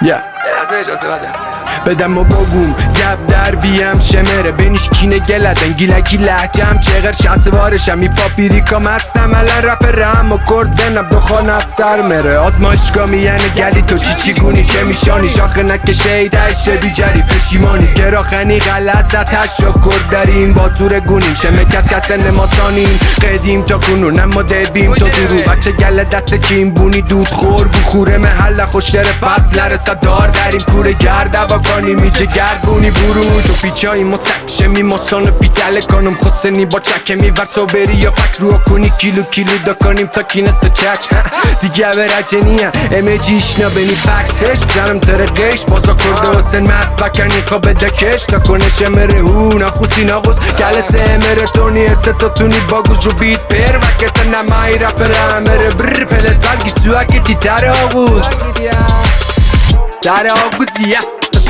اجازه بدم و بگوم گب در بیم شمره بینش کینه گلدن گیلکی لحجم چغر شانس وارشم ای پاپیریکا مستم الان رپ رم و کرد بنم دخان افسر مره آزمایشگاه میانه گلی تو چی گونی که میشانی شاخه نکشه تشه بی جری پشیمانی گراخنی غلط تشکر داریم با تور گونیم شمه کس نماسانیم قدیم تا کنون اما دبیم تو درو بچه گله دست کیم بونی دود خور بخوره محل خوشتر فصل رسد دار داریم کوره گرد و کنیم میجه گردونی برو تو پیچایی مسکشه می مسانو پیتله کنم خسنی با چکه میورسو بری یا فکر رو کنی کیلو دا کنیم تا کینست چک دیگه برجنیم امجیش نبینی فکتش بزنم ترقش بازا کرده حسن مست بکنی خواب دکش تا کنش مره نخوصی ناغوز گلسه امره تونی استاتونی باگوز رو بیت پر وکت نمایی رفره امره بر پلت بلگی سوکتی تر آغوز در آغوزی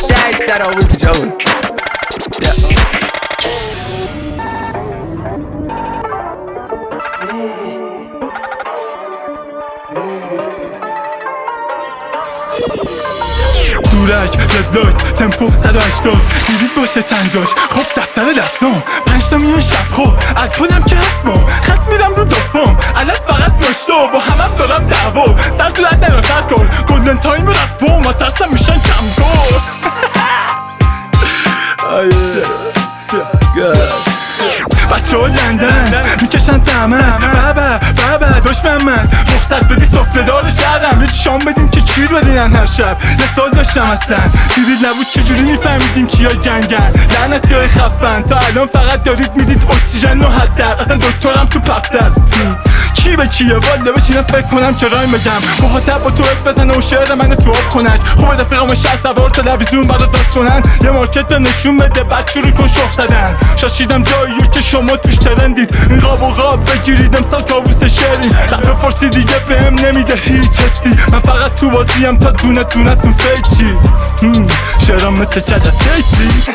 تایش در آغوزی جاون دورک رد تمپو 180 دیدید باشه چند جاش خب دفتر لفظم 5 تا میان شب خب الکلم که هستم خط میدم رو دوم علف فقط نشتو با همم دارم دعوا سر تو رد نرو سر کن گلدن تایم رفت بوم ترسم میشن کم گل بچه ها لندن میکشن زمن بابا دشمن من رخصت بدی سفره دار شهرم یه شام بدیم که کیر بدینن هر شب یه سال داشتم اصلا دیدید نبود چجوری میفهمیدیم کیا گنگن لعنتی های خفن تا الان فقط دارید میدید اکسیژن و حد در اصلا دکترم تو پفتر کی به کیه والا بشینم فکر کنم چه رایم بگم مخاطب با تو بزنه و شعر من تو آب کنن خوب رفیقم 60 سوار تلویزیون برات دست کنن یه مارکت رو نشون بده بعد شروع کن شخ زدن شاشیدم جاییو که شما توش ترندید این قاب و قاب بگیرید امسال کابوس شعرین رپ فارسی دیگه بهم نمیده هیچ حسی من فقط تو بازیم تا دونه تون فیچی شعرم مثل چه تیچی